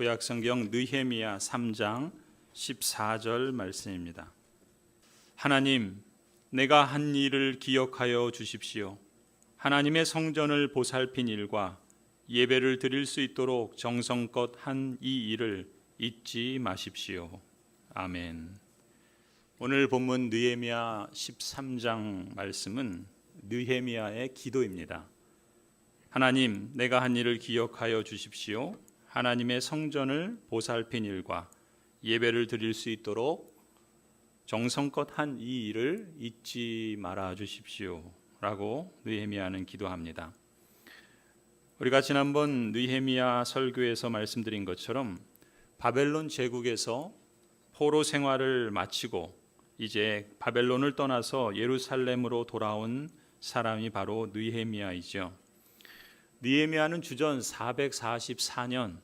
구약성경 느헤미야 3장 14절 말씀입니다. 하나님, 내가 한 일을 기억하여 주십시오. 하나님의 성전을 보살핀 일과 예배를 드릴 수 있도록 정성껏 한 이 일을 잊지 마십시오. 아멘. 오늘 본문 느헤미야 13장 말씀은 느헤미야의 기도입니다. 하나님, 내가 한 일을 기억하여 주십시오. 하나님의 성전을 보살핀 일과 예배를 드릴 수 있도록 정성껏 한 이 일을 잊지 말아 주십시오 라고 느헤미야는 기도합니다. 우리가 지난번 느헤미야 설교에서 말씀드린 것처럼 바벨론 제국에서 포로 생활을 마치고 이제 바벨론을 떠나서 예루살렘으로 돌아온 사람이 바로 느헤미야이죠. 느헤미야는 주전 444년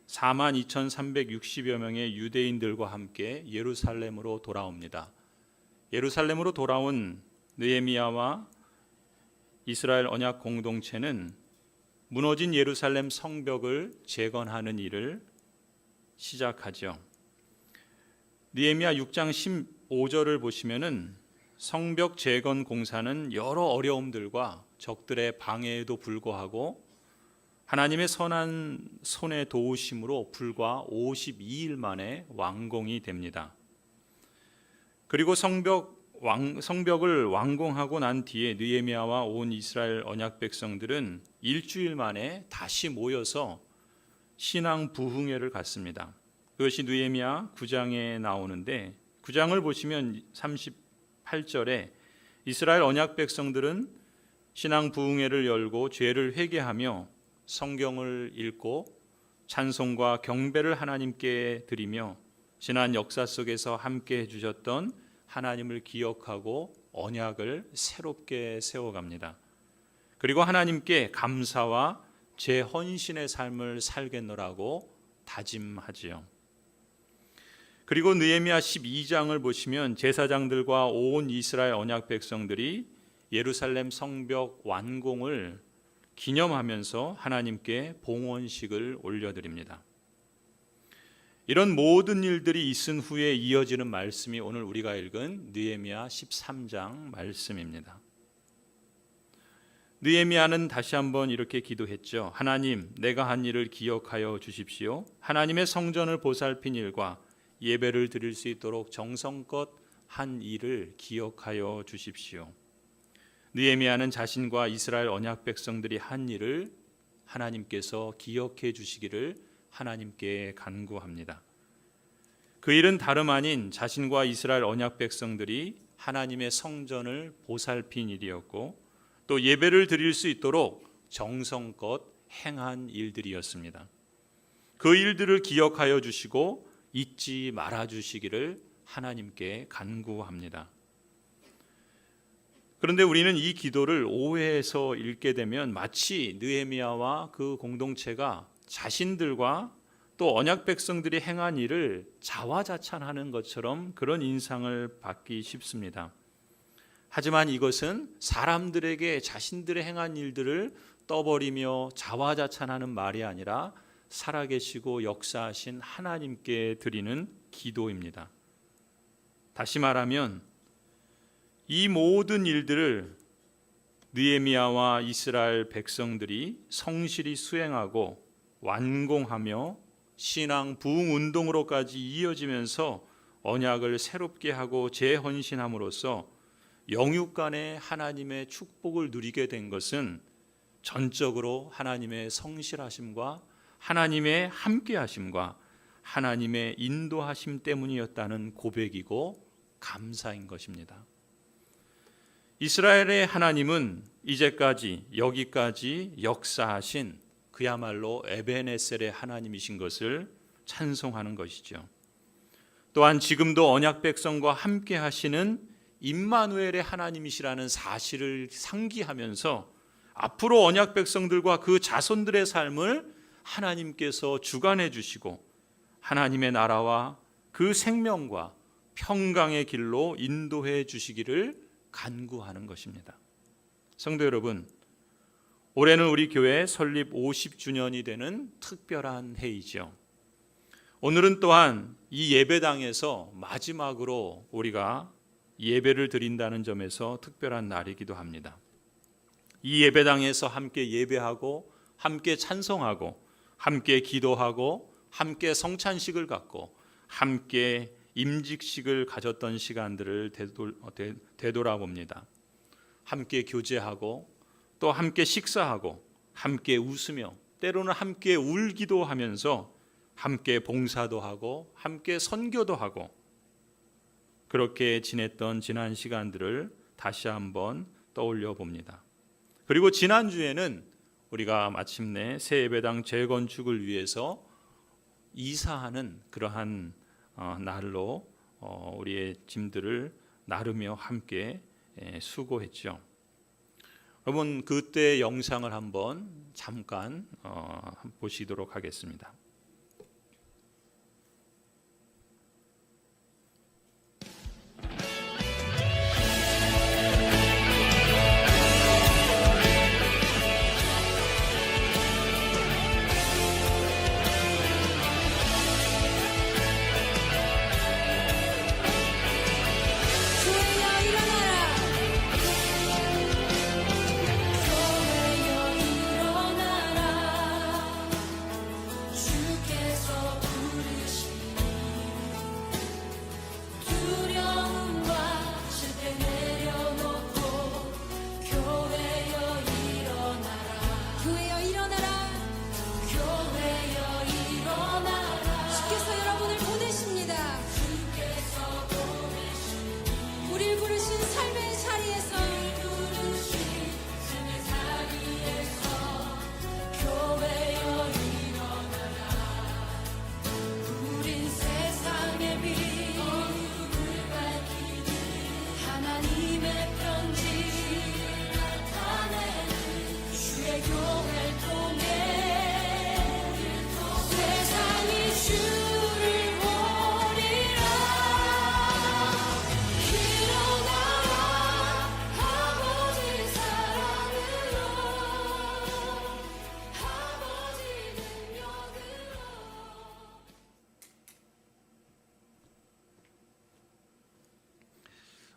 42,360여 명의 유대인들과 함께 예루살렘으로 돌아옵니다. 예루살렘으로 돌아온 느헤미야와 이스라엘 언약 공동체는 무너진 예루살렘 성벽을 재건하는 일을 시작하죠. 느헤미야 6장 15절을 보시면은 성벽 재건 공사는 여러 어려움들과 적들의 방해에도 불구하고 하나님의 선한 손의 도우심으로 불과 52일 만에 완공이 됩니다. 그리고 성벽을 완공하고 난 뒤에 느헤미야와 온 이스라엘 언약 백성들은 일주일 만에 다시 모여서 신앙 부흥회를 갖습니다. 그것이 느헤미야 9장에 나오는데 9장을 보시면 38절에 이스라엘 언약 백성들은 신앙 부흥회를 열고 죄를 회개하며 성경을 읽고 찬송과 경배를 하나님께 드리며 지난 역사 속에서 함께 해주셨던 하나님을 기억하고 언약을 새롭게 세워갑니다. 그리고 하나님께 감사와 재헌신의 삶을 살겠노라고 다짐하지요. 그리고 느헤미야 12장을 보시면 제사장들과 온 이스라엘 언약 백성들이 예루살렘 성벽 완공을 기념하면서 하나님께 봉헌식을 올려드립니다. 이런 모든 일들이 있은 후에 이어지는 말씀이 오늘 우리가 읽은 느헤미야 13장 말씀입니다. 느헤미야는 다시 한번 이렇게 기도했죠. 하나님, 내가 한 일을 기억하여 주십시오. 하나님의 성전을 보살핀 일과 예배를 드릴 수 있도록 정성껏 한 일을 기억하여 주십시오. 느헤미야는 자신과 이스라엘 언약 백성들이 한 일을 하나님께서 기억해 주시기를 하나님께 간구합니다. 그 일은 다름 아닌 자신과 이스라엘 언약 백성들이 하나님의 성전을 보살핀 일이었고 또 예배를 드릴 수 있도록 정성껏 행한 일들이었습니다. 그 일들을 기억하여 주시고 잊지 말아 주시기를 하나님께 간구합니다. 그런데 우리는 이 기도를 오해해서 읽게 되면 마치 느헤미야와 그 공동체가 자신들과 또 언약 백성들이 행한 일을 자화자찬하는 것처럼 그런 인상을 받기 쉽습니다. 하지만 이것은 사람들에게 자신들의 행한 일들을 떠버리며 자화자찬하는 말이 아니라 살아계시고 역사하신 하나님께 드리는 기도입니다. 다시 말하면 이 모든 일들을 느헤미야와 이스라엘 백성들이 성실히 수행하고 완공하며 신앙 부흥 운동으로까지 이어지면서 언약을 새롭게 하고 재헌신함으로써 영육간의 하나님의 축복을 누리게 된 것은 전적으로 하나님의 성실하심과 하나님의 함께하심과 하나님의 인도하심 때문이었다는 고백이고 감사인 것입니다. 이스라엘의 하나님은 이제까지 여기까지 역사하신 그야말로 에베네셀의 하나님이신 것을 찬송하는 것이죠. 또한 지금도 언약 백성과 함께 하시는 임마누엘의 하나님이시라는 사실을 상기하면서 앞으로 언약 백성들과 그 자손들의 삶을 하나님께서 주관해 주시고 하나님의 나라와 그 생명과 평강의 길로 인도해 주시기를 간구하는 것입니다. 성도 여러분, 올해는 우리 교회 설립 50주년이 되는 특별한 해이죠. 오늘은 또한 이 예배당에서 마지막으로 우리가 예배를 드린다는 점에서 특별한 날이기도 합니다. 이 예배당에서 함께 예배하고 함께 찬송하고 함께 기도하고 함께 성찬식을 갖고 함께 임직식을 가졌던 시간들을 되돌아봅니다. 함께 교제하고 또 함께 식사하고 함께 웃으며 때로는 함께 울기도 하면서 함께 봉사도 하고 함께 선교도 하고 그렇게 지냈던 지난 시간들을 다시 한번 떠올려 봅니다. 그리고 지난주에는 우리가 마침내 새 예배당 재건축을 위해서 이사하는 그러한 날로 우리의 짐들을 나르며 함께 수고했죠. 여러분 그때 영상을 한번 잠깐 보시도록 하겠습니다.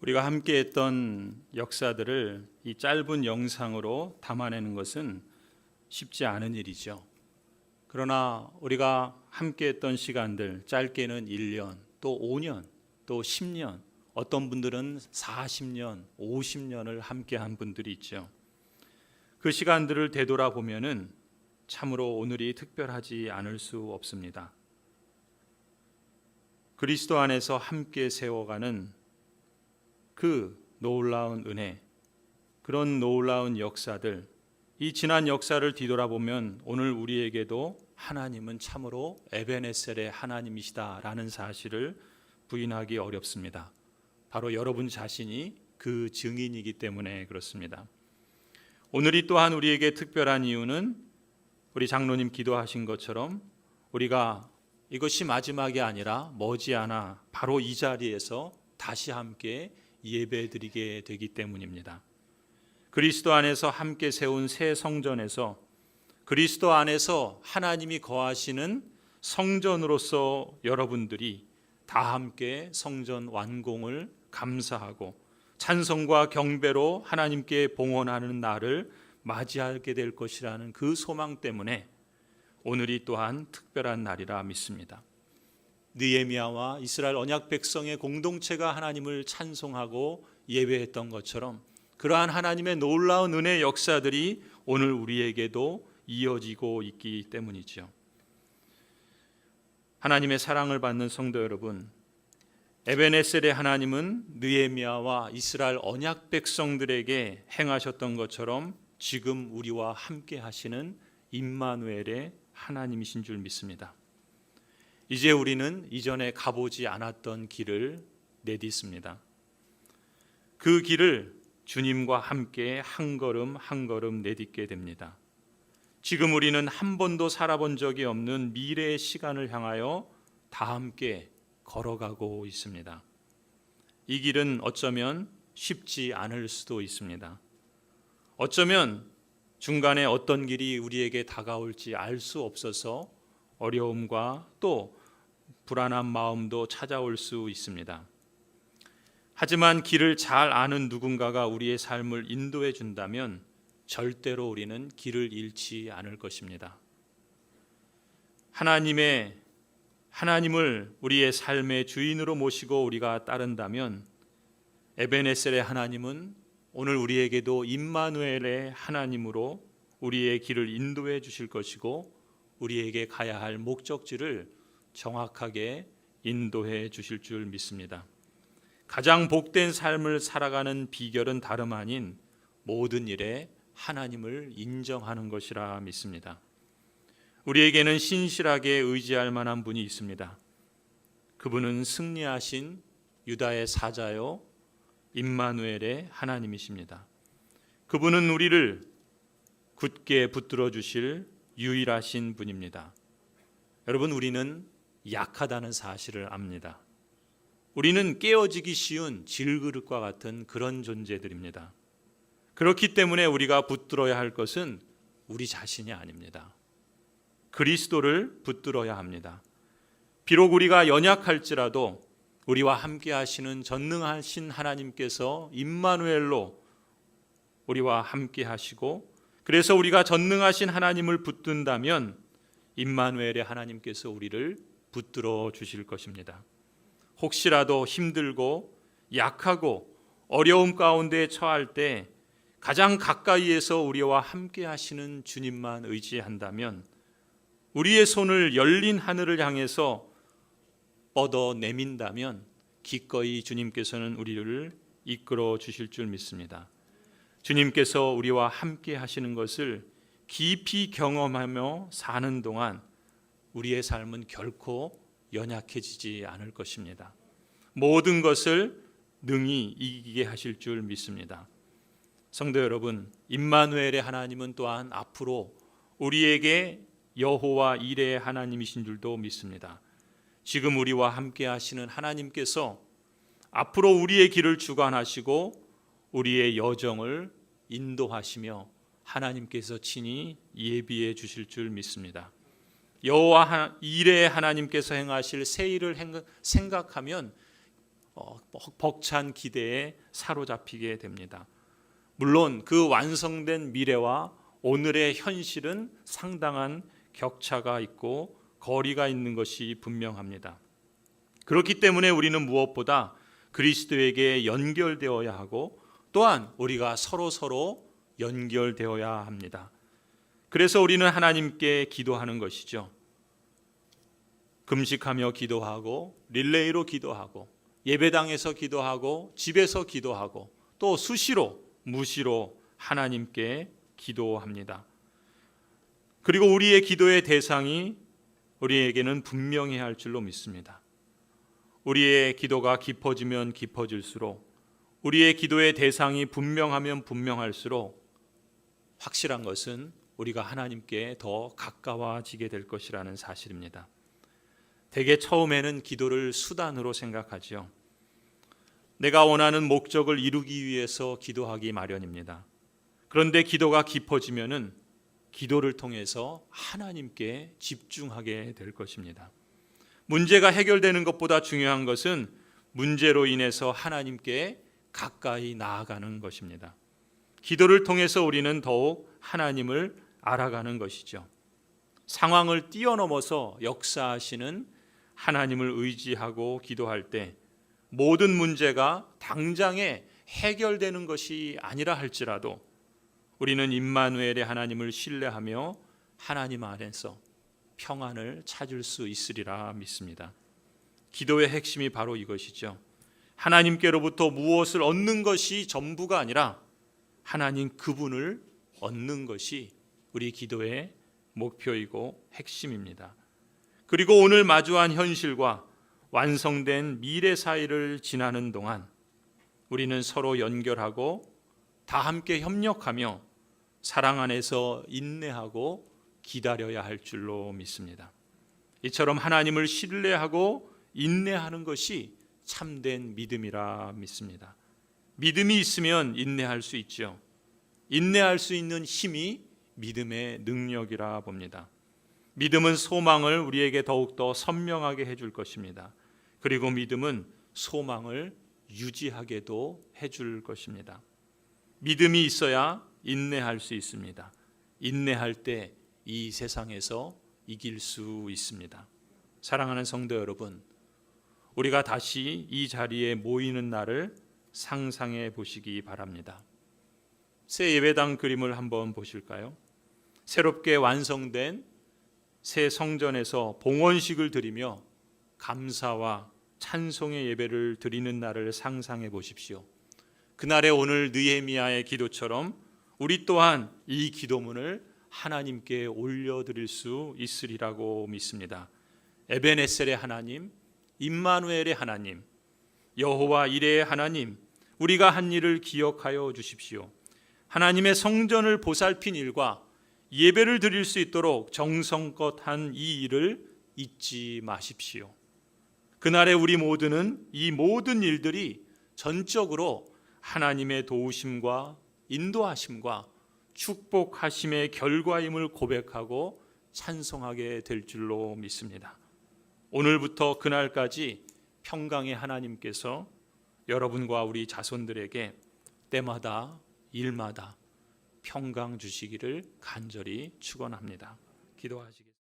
우리가 함께 했던 역사들을 이 짧은 영상으로 담아내는 것은 쉽지 않은 일이죠. 그러나 우리가 함께 했던 시간들, 짧게는 1년, 또 5년, 또 10년, 어떤 분들은 40년, 50년을 함께 한 분들이 있죠. 그 시간들을 되돌아보면은 참으로 오늘이 특별하지 않을 수 없습니다. 그리스도 안에서 함께 세워가는 그 놀라운 은혜, 그런 놀라운 역사들, 이 지난 역사를 뒤돌아보면 오늘 우리에게도 하나님은 참으로 에베네셀의 하나님이시다라는 사실을 부인하기 어렵습니다. 바로 여러분 자신이 그 증인이기 때문에 그렇습니다. 오늘이 또한 우리에게 특별한 이유는 우리 장로님 기도하신 것처럼 우리가 이것이 마지막이 아니라 머지않아 바로 이 자리에서 다시 함께 예배드리게 되기 때문입니다. 그리스도 안에서 함께 세운 새 성전에서 그리스도 안에서 하나님이 거하시는 성전으로서 여러분들이 다 함께 성전 완공을 감사하고 찬송과 경배로 하나님께 봉헌하는 날을 맞이하게 될 것이라는 그 소망 때문에 오늘이 또한 특별한 날이라 믿습니다. 느헤미야와 이스라엘 언약 백성의 공동체가 하나님을 찬송하고 예배했던 것처럼 그러한 하나님의 놀라운 은혜 역사들이 오늘 우리에게도 이어지고 있기 때문이죠. 하나님의 사랑을 받는 성도 여러분, 에베네셀의 하나님은 느헤미야와 이스라엘 언약 백성들에게 행하셨던 것처럼 지금 우리와 함께 하시는 임마누엘의 하나님이신 줄 믿습니다. 이제 우리는 이전에 가보지 않았던 길을 내딛습니다. 그 길을 주님과 함께 한 걸음 한 걸음 내딛게 됩니다. 지금 우리는 한 번도 살아본 적이 없는 미래의 시간을 향하여 다 함께 걸어가고 있습니다. 이 길은 어쩌면 쉽지 않을 수도 있습니다. 어쩌면 중간에 어떤 길이 우리에게 다가올지 알 수 없어서 어려움과 또 불안한 마음도 찾아올 수 있습니다. 하지만 길을 잘 아는 누군가가 우리의 삶을 인도해 준다면 절대로 우리는 길을 잃지 않을 것입니다. 하나님을 우리의 삶의 주인으로 모시고 우리가 따른다면 에베네셀의 하나님은 오늘 우리에게도 임마누엘의 하나님으로 우리의 길을 인도해 주실 것이고 우리에게 가야 할 목적지를 정확하게 인도해 주실 줄 믿습니다. 가장 복된 삶을 살아가는 비결은 다름 아닌 모든 일에 하나님을 인정하는 것이라 믿습니다. 우리에게는 신실하게 의지할 만한 분이 있습니다. 그분은 승리하신 유다의 사자요 임마누엘의 하나님이십니다. 그분은 우리를 굳게 붙들어 주실 유일하신 분입니다. 여러분, 우리는 약하다는 사실을 압니다. 우리는 깨어지기 쉬운 질그릇과 같은 그런 존재들입니다. 그렇기 때문에 우리가 붙들어야 할 것은 우리 자신이 아닙니다. 그리스도를 붙들어야 합니다. 비록 우리가 연약할지라도 우리와 함께 하시는 전능하신 하나님께서 임마누엘로 우리와 함께 하시고, 그래서 우리가 전능하신 하나님을 붙든다면 임마누엘의 하나님께서 우리를 붙들어 주실 것입니다. 혹시라도 힘들고 약하고 어려움 가운데 처할 때 가장 가까이에서 우리와 함께 하시는 주님만 의지한다면 우리의 손을 열린 하늘을 향해서 뻗어 내민다면 기꺼이 주님께서는 우리를 이끌어 주실 줄 믿습니다. 주님께서 우리와 함께 하시는 것을 깊이 경험하며 사는 동안 우리의 삶은 결코 연약해지지 않을 것입니다. 모든 것을 능히 이기게 하실 줄 믿습니다. 성도 여러분, 임마누엘의 하나님은 또한 앞으로 우리에게 여호와 이레의 하나님이신 줄도 믿습니다. 지금 우리와 함께 하시는 하나님께서 앞으로 우리의 길을 주관하시고 우리의 여정을 인도하시며 하나님께서 친히 예비해 주실 줄 믿습니다. 여호와 이레의 하나님께서 행하실 새 일을 생각하면 벅찬 기대에 사로잡히게 됩니다. 물론 그 완성된 미래와 오늘의 현실은 상당한 격차가 있고 거리가 있는 것이 분명합니다. 그렇기 때문에 우리는 무엇보다 그리스도에게 연결되어야 하고 또한 우리가 서로 연결되어야 합니다. 그래서 우리는 하나님께 기도하는 것이죠. 금식하며 기도하고 릴레이로 기도하고 예배당에서 기도하고 집에서 기도하고 또 수시로 무시로 하나님께 기도합니다. 그리고 우리의 기도의 대상이 우리에게는 분명히 할 줄로 믿습니다. 우리의 기도가 깊어지면 깊어질수록 우리의 기도의 대상이 분명하면 분명할수록 확실한 것은 우리가 하나님께 더 가까워지게 될 것이라는 사실입니다. 대개 처음에는 기도를 수단으로 생각하지요. 내가 원하는 목적을 이루기 위해서 기도하기 마련입니다. 그런데 기도가 깊어지면은 기도를 통해서 하나님께 집중하게 될 것입니다. 문제가 해결되는 것보다 중요한 것은 문제로 인해서 하나님께 가까이 나아가는 것입니다. 기도를 통해서 우리는 더욱 하나님을 알아가는 것이죠. 상황을 뛰어넘어서 역사하시는 하나님을 의지하고 기도할 때 모든 문제가 당장에 해결되는 것이 아니라 할지라도 우리는 임마누엘의 하나님을 신뢰하며 하나님 안에서 평안을 찾을 수 있으리라 믿습니다. 기도의 핵심이 바로 이것이죠. 하나님께로부터 무엇을 얻는 것이 전부가 아니라 하나님 그분을 얻는 것이 우리 기도의 목표이고 핵심입니다. 그리고 오늘 마주한 현실과 완성된 미래 사이를 지나는 동안 우리는 서로 연결하고 다 함께 협력하며 사랑 안에서 인내하고 기다려야 할 줄로 믿습니다. 이처럼 하나님을 신뢰하고 인내하는 것이 참된 믿음이라 믿습니다. 믿음이 있으면 인내할 수 있죠. 인내할 수 있는 힘이 믿음의 능력이라 봅니다. 믿음은 소망을 우리에게 더욱더 선명하게 해줄 것입니다. 그리고 믿음은 소망을 유지하게도 해줄 것입니다. 믿음이 있어야 인내할 수 있습니다. 인내할 때 이 세상에서 이길 수 있습니다. 사랑하는 성도 여러분, 우리가 다시 이 자리에 모이는 날을 상상해 보시기 바랍니다. 새 예배당 그림을 한번 보실까요? 새롭게 완성된 새 성전에서 봉헌식을 드리며 감사와 찬송의 예배를 드리는 날을 상상해 보십시오. 그날에 오늘 느헤미야의 기도처럼 우리 또한 이 기도문을 하나님께 올려드릴 수 있으리라고 믿습니다. 에베네셀의 하나님, 임마누엘의 하나님, 여호와 이레의 하나님, 우리가 한 일을 기억하여 주십시오. 하나님의 성전을 보살핀 일과 예배를 드릴 수 있도록 정성껏 한 이 일을 잊지 마십시오. 그날에 우리 모두는 이 모든 일들이 전적으로 하나님의 도우심과 인도하심과 축복하심의 결과임을 고백하고 찬송하게 될 줄로 믿습니다. 오늘부터 그날까지 평강의 하나님께서 여러분과 우리 자손들에게 때마다 일마다 평강 주시기를 간절히 축원합니다. 기도하시겠습니다.